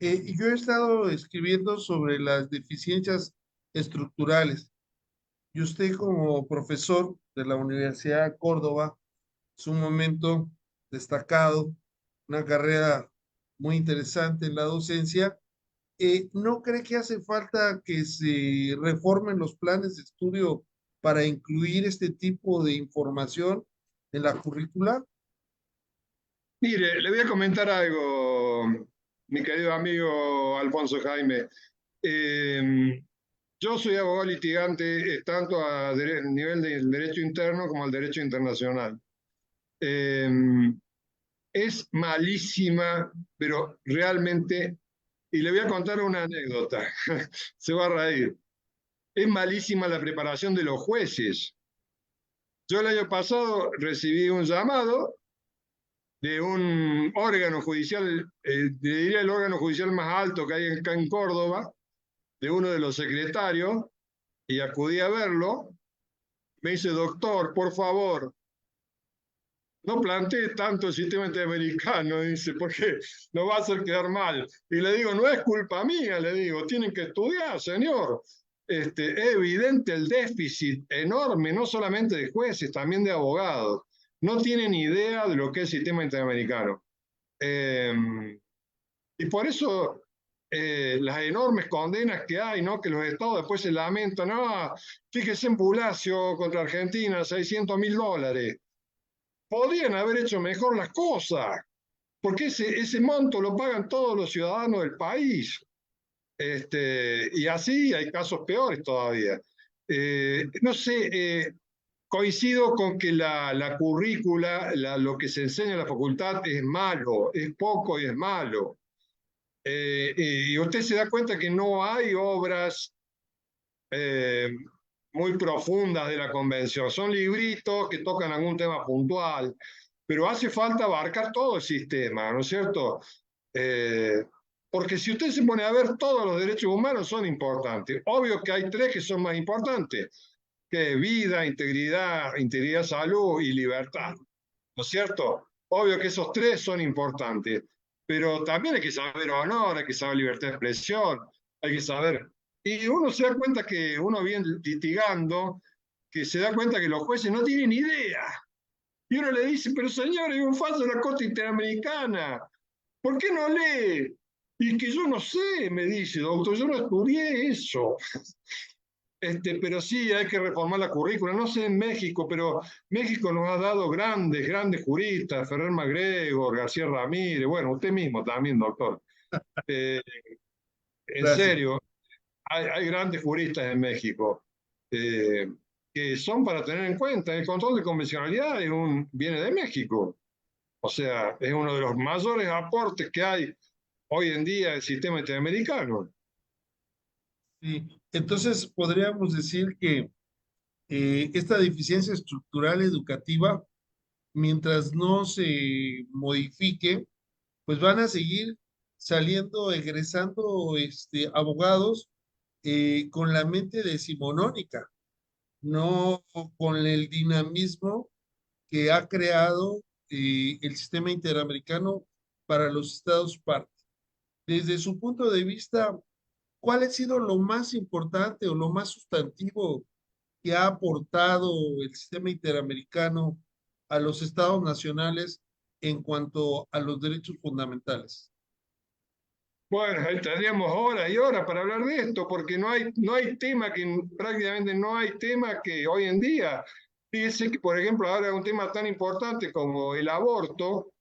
Yo he estado escribiendo sobre las deficiencias estructurales y usted como profesor de la Universidad de Córdoba, es un momento destacado, una carrera muy interesante en la docencia. ¿No cree que hace falta que se reformen los planes de estudio para incluir este tipo de información en la currícula? Mire, le voy a comentar algo, mi querido amigo Alfonso Jaime. Eh, yo soy abogado litigante tanto a nivel del derecho interno como al derecho internacional. Eh, es malísima, pero realmente, y le voy a contar una anécdota, se va a reír. Es malísima la preparación de los jueces. Yo el año pasado recibí un llamado de un órgano judicial, diría el órgano judicial más alto que hay acá en Córdoba, de uno de los secretarios, y acudí a verlo. Me dice, doctor, por favor, no plantee tanto el sistema interamericano, dice, porque nos va a hacer quedar mal. Y le digo, no es culpa mía, le digo, tienen que estudiar, señor. Es evidente el déficit enorme, no solamente de jueces, también de abogados. No tienen idea de lo que es el sistema interamericano. Eh, y por eso las enormes condenas que hay, ¿no? Que los estados después se lamentan, no, fíjese en Bulacio contra Argentina, $600.000. Podrían haber hecho mejor las cosas, porque ese monto lo pagan todos los ciudadanos del país. Y así hay casos peores todavía. No sé, coincido con que la currícula, lo que se enseña en la facultad es malo, es poco y es malo. Y usted se da cuenta que no hay obras eh, muy profundas de la convención. Son libritos que tocan algún tema puntual, pero hace falta abarcar todo el sistema, ¿no es cierto? Eh, porque si usted se pone a ver, todos los derechos humanos son importantes. Obvio que hay tres que son más importantes, que vida, integridad, salud y libertad, ¿no es cierto? Obvio que esos tres son importantes, pero también hay que saber honor, hay que saber libertad de expresión, hay que saber. Y uno se da cuenta que uno viene litigando, que se da cuenta que los jueces no tienen idea. Y uno le dice, pero señor, hay un fallo de la Corte Interamericana, ¿por qué no lee? Y que yo no sé, me dice, doctor, yo no estudié eso. Pero sí hay que reformar la currícula. No sé en México, pero México nos ha dado grandes juristas, Ferrer MacGregor, García Ramírez, bueno, usted mismo también, doctor. Eh, en Gracias. serio, hay grandes juristas en México eh, que son para tener en cuenta. El control de convencionalidad viene de México. O sea, es uno de los mayores aportes que hay hoy en día del sistema interamericano. Sí. Entonces, podríamos decir que esta deficiencia estructural educativa, mientras no se modifique, pues van a seguir saliendo, egresando abogados con la mente decimonónica, no con el dinamismo que ha creado el sistema interamericano para los estados parte. Desde su punto de vista, ¿cuál ha sido lo más importante o lo más sustantivo que ha aportado el sistema interamericano a los estados nacionales en cuanto a los derechos fundamentales? Bueno, ahí tendríamos horas y horas para hablar de esto, porque no hay tema prácticamente no hay tema que hoy en día, fíjese que, por ejemplo, ahora un tema tan importante como el aborto,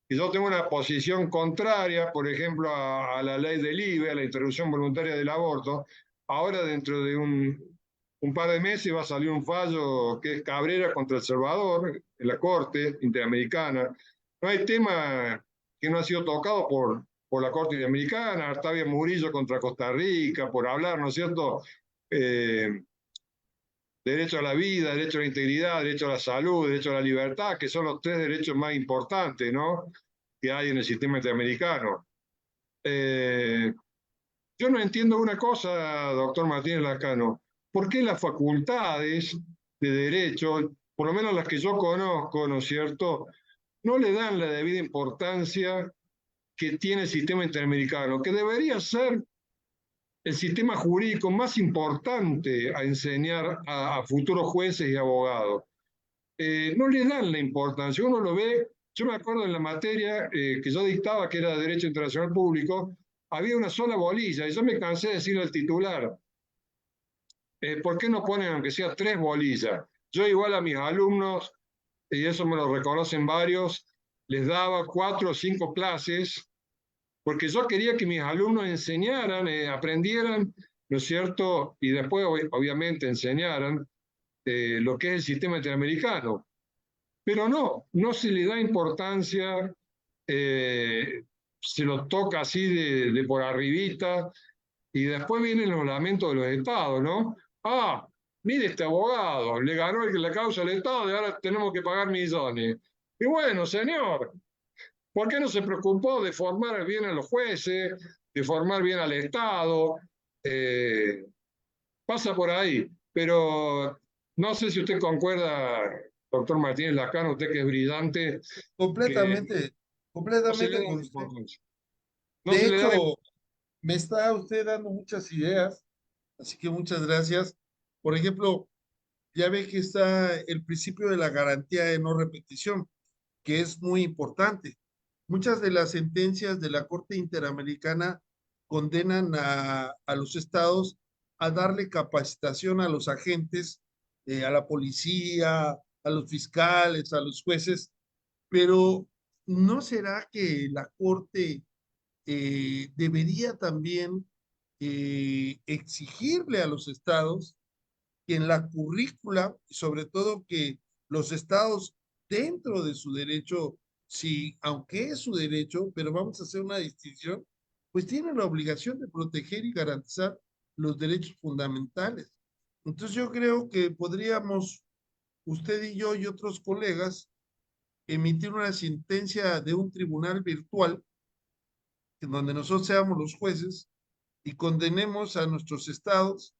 y yo tengo una posición contraria, por ejemplo, a la ley del IVE, a la interrupción voluntaria del aborto. Ahora, dentro de un par de meses, va a salir un fallo que es Cabrera contra El Salvador, en la Corte Interamericana. No hay tema que no ha sido tocado por la Corte Interamericana, Artavia Murillo contra Costa Rica, por hablar, ¿no es cierto? Eh, Derecho a la vida, derecho a la integridad, derecho a la salud, derecho a la libertad, que son los tres derechos más importantes, ¿no?, que hay en el sistema interamericano. Eh, yo no entiendo una cosa, doctor Martínez Lascano. ¿Por qué las facultades de derecho, por lo menos las que yo conozco, ¿no es cierto?, no le dan la debida importancia que tiene el sistema interamericano, que debería ser el sistema jurídico más importante a enseñar a futuros jueces y abogados? No le dan la importancia. Uno lo ve, yo me acuerdo en la materia que yo dictaba, que era Derecho Internacional Público, había una sola bolilla, y yo me cansé de decirle al titular, ¿por qué no ponen aunque sea 3 bolillas? Yo igual a mis alumnos, y eso me lo reconocen varios, les daba 4 o 5 clases, porque yo quería que mis alumnos enseñaran, aprendieran, ¿no es cierto? Y después, obviamente, enseñaran lo que es el sistema interamericano. Pero no se le da importancia, se lo toca así de por arribita, y después vienen los lamentos de los estados, ¿no? Ah, mire este abogado, le ganó la causa al Estado y ahora tenemos que pagar millones. Y bueno, señor, ¿por qué no se preocupó de formar bien a los jueces, de formar bien al Estado? Eh, Pasa por ahí, pero no sé si usted concuerda, doctor Martínez Lascano, usted que es brillante, que Completamente, no se le completamente da con usted. importancia. No De se le da hecho, me está usted dando muchas ideas, así que muchas gracias. Por ejemplo, ya ve que está el principio de la garantía de no repetición, que es muy importante. Muchas de las sentencias de la Corte Interamericana condenan a los estados a darle capacitación a los agentes, a la policía, a los fiscales, a los jueces, pero ¿no será que la Corte debería también exigirle a los estados que en la currícula, y sobre todo que los estados dentro de su derecho, sí, aunque es su derecho, pero vamos a hacer una distinción, pues tienen la obligación de proteger y garantizar los derechos fundamentales? Entonces yo creo que podríamos, usted y yo y otros colegas, emitir una sentencia de un tribunal virtual en donde nosotros seamos los jueces y condenemos a nuestros estados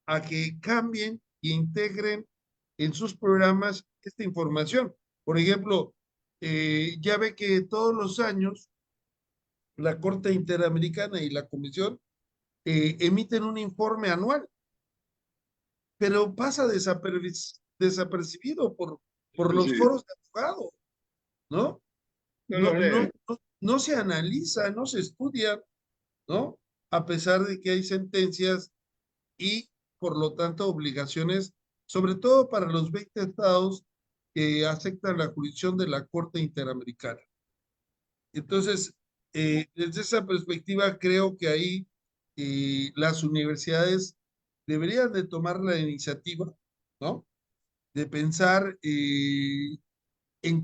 a que cambien e integren en sus programas esta información. Por ejemplo, ya ve que todos los años la Corte Interamericana y la Comisión emiten un informe anual, pero pasa desapercibido por sí, los sí, foros de abogados, ¿no? no los leen. No se analiza, no se estudia, ¿no? A pesar de que hay sentencias y, por lo tanto, obligaciones, sobre todo para los 20 estados que aceptan la jurisdicción de la Corte Interamericana. Entonces, Desde esa perspectiva, creo que ahí las universidades deberían de tomar la iniciativa, ¿no? De pensar en, en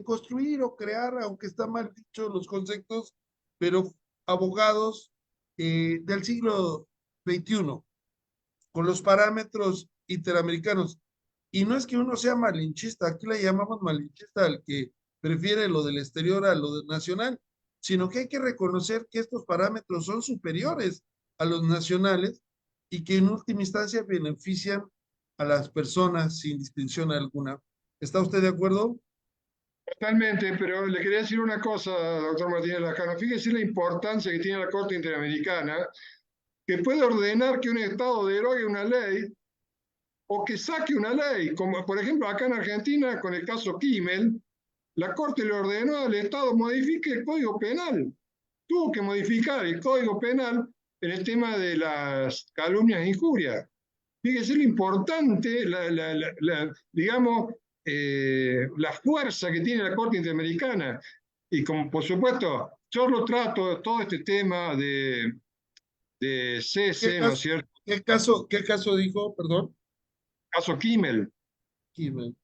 construir o crear, aunque está mal dicho los conceptos, pero abogados del siglo XXI, con los parámetros interamericanos. Y no es que uno sea malinchista, aquí le llamamos malinchista al que prefiere lo del exterior a lo del nacional, sino que hay que reconocer que estos parámetros son superiores a los nacionales y que en última instancia benefician a las personas sin distinción alguna. ¿Está usted de acuerdo? Totalmente, pero le quería decir una cosa, doctor Martínez Lascano. Fíjese la importancia que tiene la Corte Interamericana, que puede ordenar que un Estado derogue una ley o que saque una ley, como por ejemplo acá en Argentina con el caso Kimmel, la Corte le ordenó al Estado modifique el Código Penal. Tuvo que modificar el Código Penal en el tema de las calumnias e injurias. Fíjese lo importante, digamos, la fuerza que tiene la Corte Interamericana. Y como por supuesto, yo lo trato, todo este tema de ¿Qué cese, ¿no es caso, cierto? qué caso dijo, perdón? Caso Kimmel. Kimmel.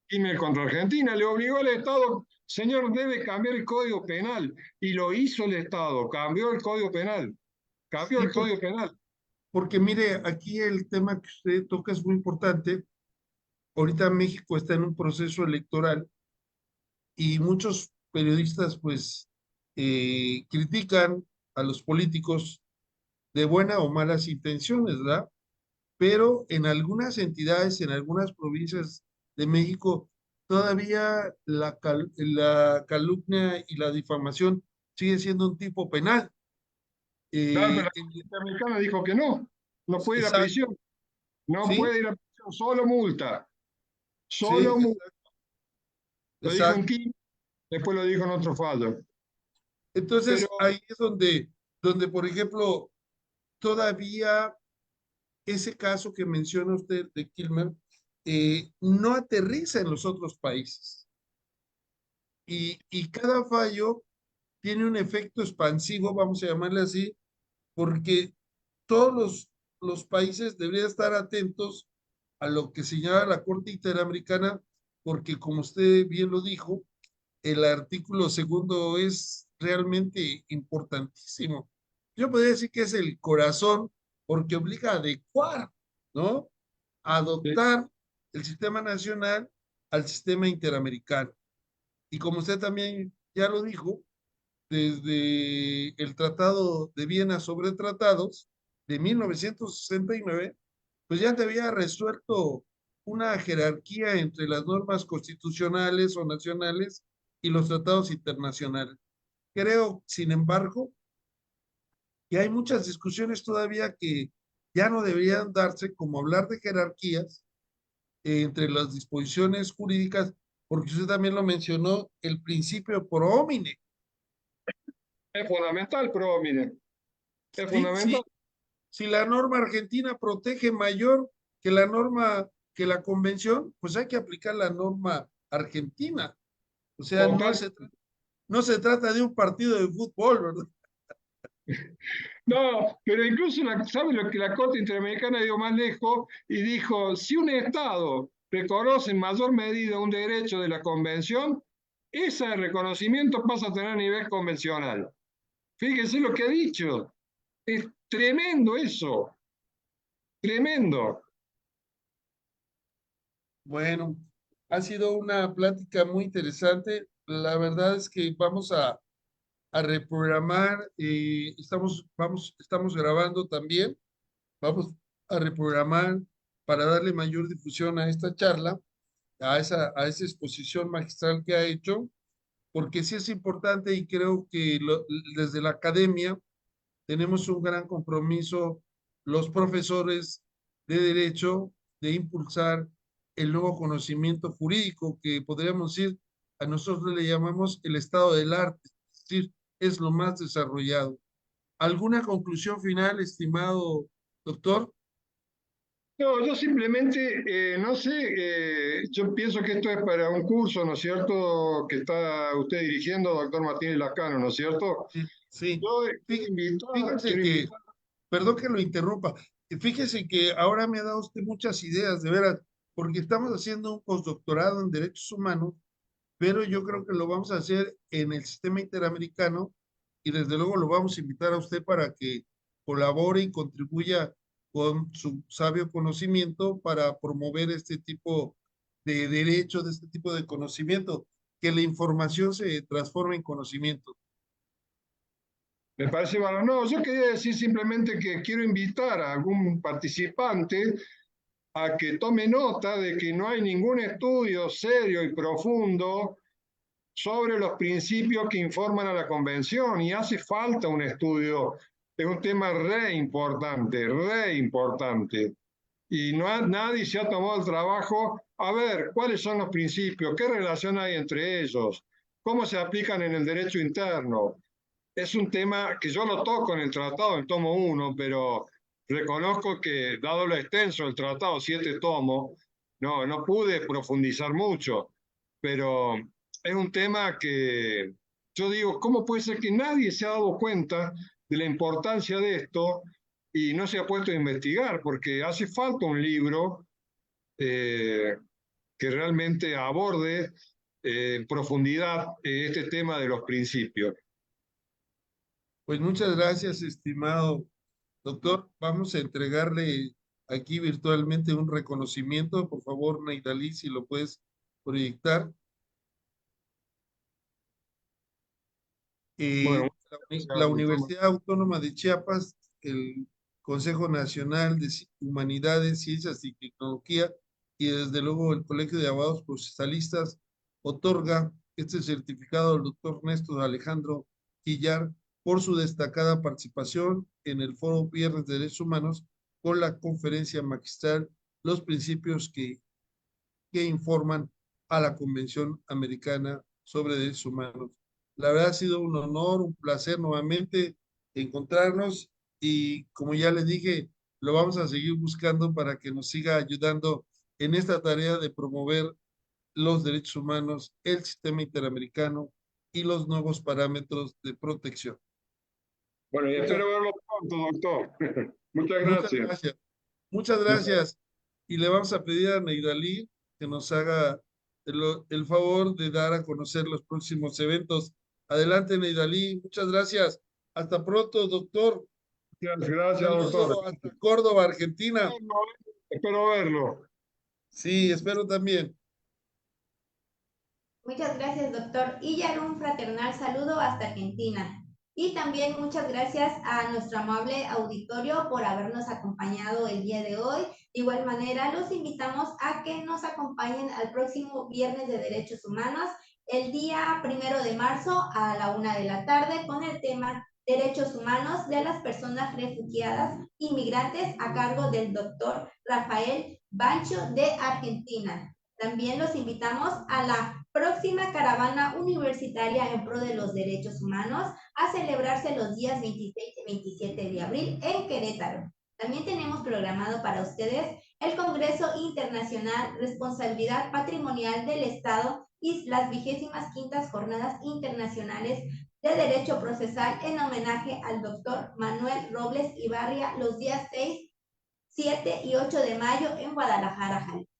Kimmel contra Argentina, le obligó al Estado, señor, debe cambiar el Código Penal. Y lo hizo el Estado, cambió el Código Penal. Cambió Sí, el Código Penal. porque mire, aquí el tema que usted toca es muy importante. Ahorita México está en un proceso electoral y muchos periodistas pues critican a los políticos de buena o malas intenciones, ¿verdad? Pero en algunas entidades, en algunas provincias de México, todavía la calumnia y la difamación sigue siendo un tipo penal. Claro, pero Eh, la en- Corte Interamericana dijo que no, no puede ir a exacto, prisión, no ¿sí? puede ir a prisión, solo multa, Sí, solo multa. Lo dijo en exacto. Kim, después lo dijo en otro fallo. Pero Entonces, ahí es donde, por ejemplo, todavía ese caso que menciona usted de Kilmer no aterriza en los otros países. Y cada fallo tiene un efecto expansivo, vamos a llamarle así, porque todos los países deberían estar atentos a lo que señala la Corte Interamericana, porque como usted bien lo dijo, el artículo segundo es realmente importantísimo. Yo podría decir que es el corazón porque obliga a adecuar, ¿no? A adoptar el sistema nacional al sistema interamericano. Y como usted también ya lo dijo, desde el Tratado de Viena sobre Tratados de 1969, pues ya te había resuelto una jerarquía entre las normas constitucionales o nacionales y los tratados internacionales. Creo, sin embargo, que hay muchas discusiones todavía que ya no deberían darse, como hablar de jerarquías entre las disposiciones jurídicas, porque usted también lo mencionó, el principio pro homine. es fundamental, pero mire, es Sí, fundamental. sí, si la norma argentina protege mayor que la norma, que la convención, pues hay que aplicar la norma argentina. O sea, Total. no se trata de un partido de fútbol, ¿verdad? No, pero incluso, ¿sabe lo que la Corte Interamericana dio más lejos? Y dijo, si un Estado reconoce en mayor medida un derecho de la Convención, ese reconocimiento pasa a tener a nivel convencional. Fíjese lo que ha dicho. Es tremendo eso, tremendo. Bueno, ha sido una plática muy interesante. La verdad es que vamos a reprogramar, estamos grabando también, vamos a reprogramar para darle mayor difusión a esta charla, a esa exposición magistral que ha hecho, porque sí es importante y creo que desde la academia tenemos un gran compromiso, los profesores de derecho, de impulsar el nuevo conocimiento jurídico que podríamos decir, a nosotros le llamamos el estado del arte, es decir, es lo más desarrollado. ¿Alguna conclusión final, estimado doctor? No, yo simplemente, no sé, yo pienso que esto es para un curso, ¿no es cierto?, que está usted dirigiendo, doctor Martínez Lascano, ¿no es cierto? Sí, sí. Yo Fí- Fíjense quiero que, invitar, perdón que lo interrumpa, fíjese que ahora me ha dado usted muchas ideas, de veras, porque estamos haciendo un postdoctorado en derechos humanos, pero yo creo que lo vamos a hacer en el sistema interamericano y desde luego lo vamos a invitar a usted para que colabore y contribuya con su sabio conocimiento para promover este tipo de derechos, de este tipo de conocimiento, que la información se transforme en conocimiento. me parece malo. No, yo quería decir simplemente que quiero invitar a algún participante a que tome nota de que no hay ningún estudio serio y profundo sobre los principios que informan a la Convención y hace falta un estudio. Es un tema re importante, re importante. Y nadie se ha tomado el trabajo a ver cuáles son los principios, qué relación hay entre ellos, cómo se aplican en el derecho interno. Es un tema que yo lo toco en el tratado, en tomo 1, pero reconozco que, dado lo extenso del tratado, 7 tomos, no pude profundizar mucho, pero es un tema que yo digo, ¿cómo puede ser que nadie se ha dado cuenta de la importancia de esto y no se ha puesto a investigar? Porque hace falta un libro eh, que realmente aborde en profundidad este tema de los principios. Pues muchas gracias, estimado doctor. Vamos a entregarle aquí virtualmente un reconocimiento. Por favor, Neidalí, si lo puedes proyectar. Bueno, La muchas gracias. Universidad Autónoma de Chiapas, el Consejo Nacional de Humanidades, Ciencias y Tecnología y desde luego el Colegio de Abogados Procesalistas otorga este certificado al doctor Néstor Alejandro Quillar por su destacada participación en el Foro Viernes de Derechos Humanos con la conferencia magistral Los principios que informan a la Convención Americana sobre Derechos Humanos. La verdad ha sido un honor, un placer nuevamente encontrarnos y como ya les dije, lo vamos a seguir buscando para que nos siga ayudando en esta tarea de promover los derechos humanos, el sistema interamericano y los nuevos parámetros de protección. Bueno, y Muchas, espero verlo pronto, doctor. Muchas muchas gracias. gracias. Muchas gracias. Y le vamos a pedir a Neidalí que nos haga el favor de dar a conocer los próximos eventos. Adelante, Neidalí. Muchas gracias. Hasta pronto, doctor. Gracias, doctor. Saludo hasta Córdoba, Argentina. Espero verlo. Sí, espero también. Muchas gracias, doctor. Y ya un fraternal saludo hasta Argentina. Y también muchas gracias a nuestro amable auditorio por habernos acompañado el día de hoy. De igual manera, los invitamos a que nos acompañen al próximo Viernes de Derechos Humanos, el día 1 de marzo a la 1 de la tarde, con el tema Derechos Humanos de las Personas Refugiadas Inmigrantes a cargo del doctor Rafael Bancho de Argentina. También los invitamos a la próxima caravana universitaria en pro de los derechos humanos a celebrarse los días 26 y 27 de abril en Querétaro. También tenemos programado para ustedes el Congreso Internacional Responsabilidad Patrimonial del Estado y las 25ª Jornadas Internacionales de Derecho Procesal en homenaje al doctor Manuel Robles Ibarria los días 6, 7 y 8 de mayo en Guadalajara, Jalisco.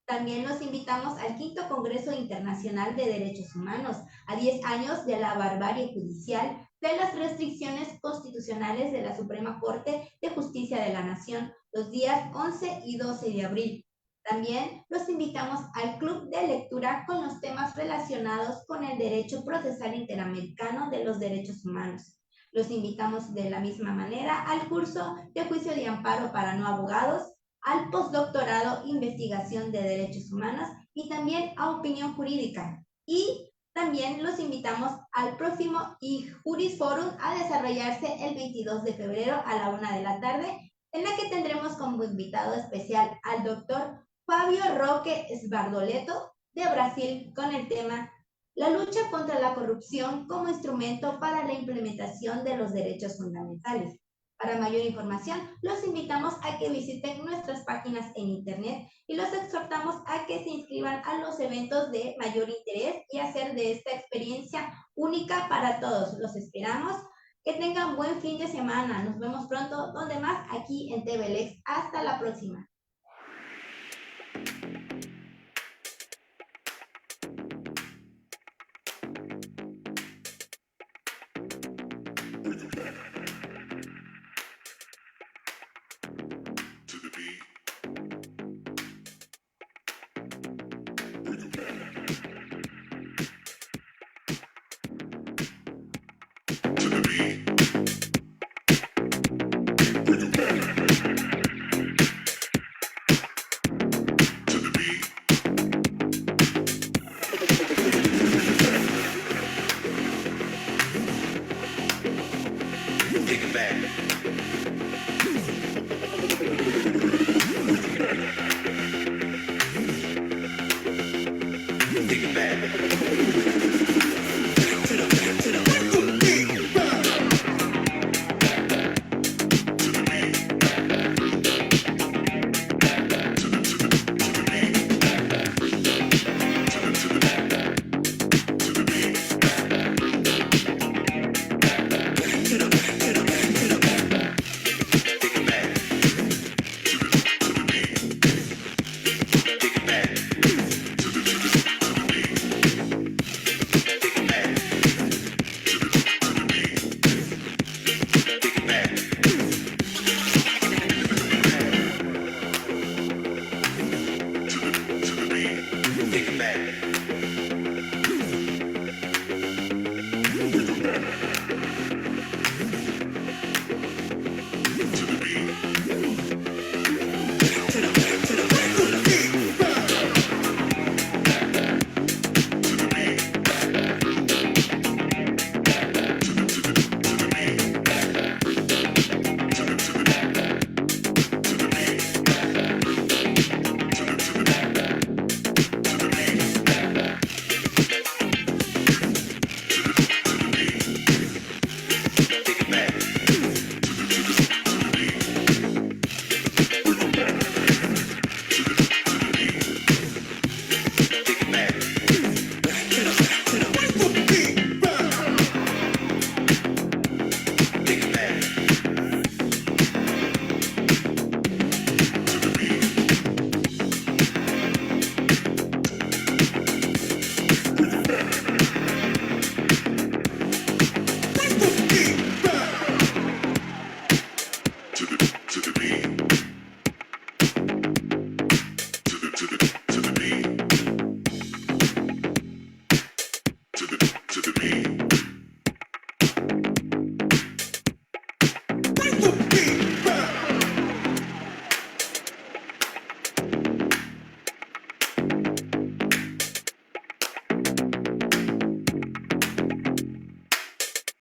También los invitamos al quinto Congreso Internacional de Derechos Humanos, a 10 años de la barbarie judicial, de las restricciones constitucionales de la Suprema Corte de Justicia de la Nación, los días 11 y 12 de abril. También los invitamos al Club de Lectura con los temas relacionados con el derecho procesal interamericano de los derechos humanos. Los invitamos de la misma manera al curso de juicio de amparo para no abogados, al postdoctorado Investigación de Derechos Humanos y también a Opinión Jurídica. Y también los invitamos al próximo Juris Forum a desarrollarse el 22 de febrero a la 1 de la tarde, en la que tendremos como invitado especial al doctor Fabio Roque Esbardoleto de Brasil con el tema La lucha contra la corrupción como instrumento para la implementación de los derechos fundamentales. Para mayor información, los invitamos a que visiten nuestras páginas en internet y los exhortamos a que se inscriban a los eventos de mayor interés y hacer de esta experiencia única para todos. Los esperamos. Que tengan buen fin de semana. Nos vemos pronto, donde más, aquí en TVLex. Hasta la próxima. Take it back.